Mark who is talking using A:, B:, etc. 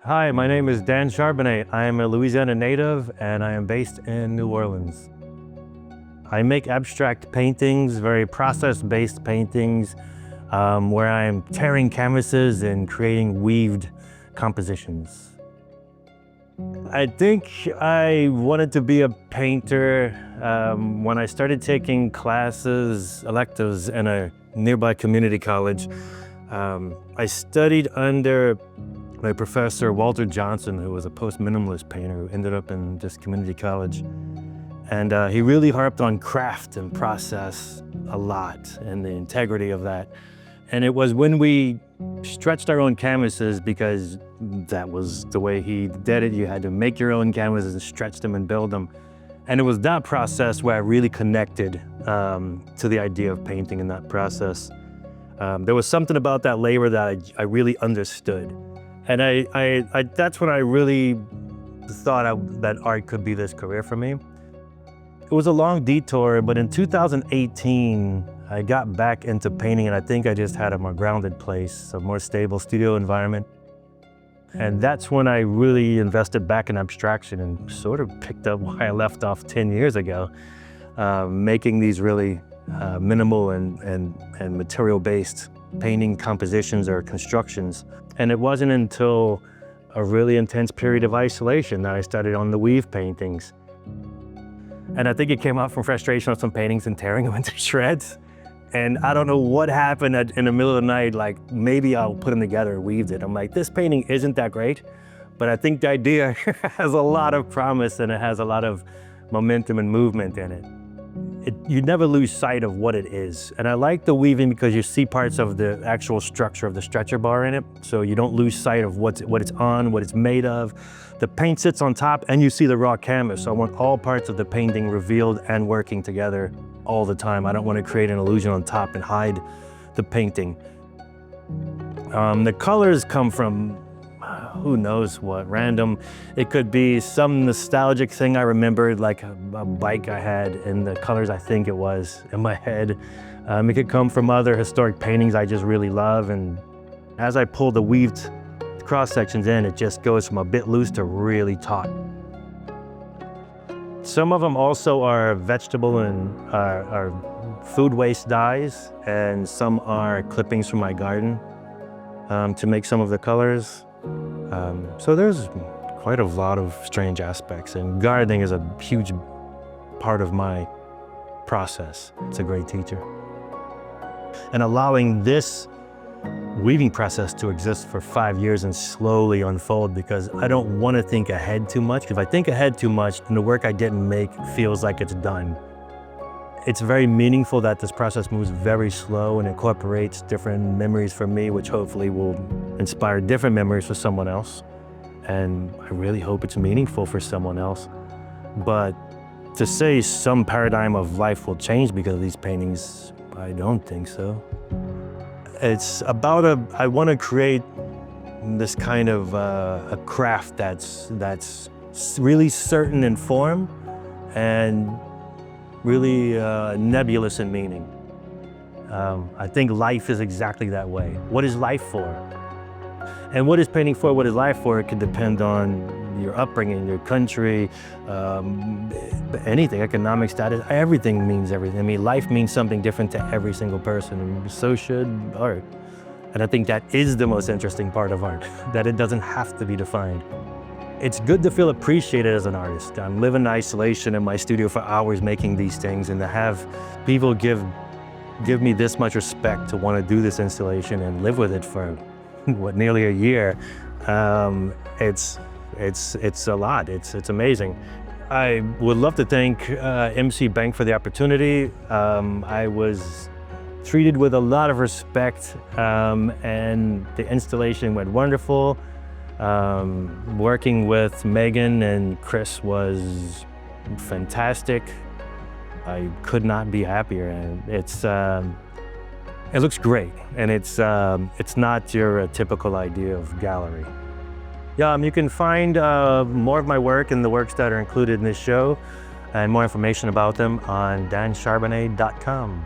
A: Hi, my name is Dan Charbonnet. I am a Louisiana native and I am based in New Orleans. I make abstract paintings, very process-based paintings, where I'm tearing canvases and creating weaved compositions. I think I wanted to be a painter when I started taking classes, electives in a nearby community college. I studied under my professor, Walter Johnson, who was a post-minimalist painter who ended up in this community college. And he really harped on craft and process a lot and the integrity of that. And it was when we stretched our own canvases, because that was the way he did it. You had to make your own canvases and stretch them and build them. And it was that process where I really connected to the idea of painting in that process. There was something about that labor that I really understood. And that's when I really thought that art could be this career for me. It was a long detour, but in 2018, I got back into painting, and I think I just had a more grounded place, a more stable studio environment. And that's when I really invested back in abstraction and sort of picked up where I left off 10 years ago, making these really minimal and material-based painting compositions or constructions. And it wasn't until a really intense period of isolation that I started on the weave paintings. And I think it came out from frustration of some paintings and tearing them into shreds. And I don't know what happened in the middle of the night, like maybe I'll put them together and weaved it. I'm like, this painting isn't that great, but I think the idea has a lot of promise and it has a lot of momentum and movement in it. You never lose sight of what it is. And I like the weaving because you see parts of the actual structure of the stretcher bar in it. So you don't lose sight of what it's on, what it's made of. The paint sits on top and you see the raw canvas. So I want all parts of the painting revealed and working together all the time. I don't want to create an illusion on top and hide the painting. The colors come from who knows what, random. It could be some nostalgic thing I remembered, like a bike I had and the colors I think it was in my head. It could come from other historic paintings I just really love. And as I pull the weaved cross sections in, it just goes from a bit loose to really taut. Some of them also are vegetable and are food waste dyes, and some are clippings from my garden to make some of the colors. So there's quite a lot of strange aspects, and gardening is a huge part of my process. It's a great teacher. And allowing this weaving process to exist for 5 years and slowly unfold, because I don't want to think ahead too much. If I think ahead too much, then the work I didn't make feels like it's done. It's very meaningful that this process moves very slow and incorporates different memories for me, which hopefully will inspire different memories for someone else. And I really hope it's meaningful for someone else. But to say some paradigm of life will change because of these paintings, I don't think so. It's about I want to create this kind of a craft that's really certain in form and really nebulous in meaning. I think life is exactly that way. What is life for? And what is painting for? What is life for? It can depend on your upbringing, your country, anything, economic status, everything means everything. I mean, life means something different to every single person, and so should art. And I think that is the most interesting part of art, that it doesn't have to be defined. It's good to feel appreciated as an artist. I'm living in isolation in my studio for hours making these things, and to have people give me this much respect to want to do this installation and live with it for what, nearly a year. It's a lot. It's amazing. I would love to thank MC Bank for the opportunity. I was treated with a lot of respect, and the installation went wonderful. Working with Megan and Chris was fantastic. I could not be happier, and it looks great, and it's not your typical idea of gallery. Yeah, you can find more of my work and the works that are included in this show, and more information about them on dancharbonnet.com.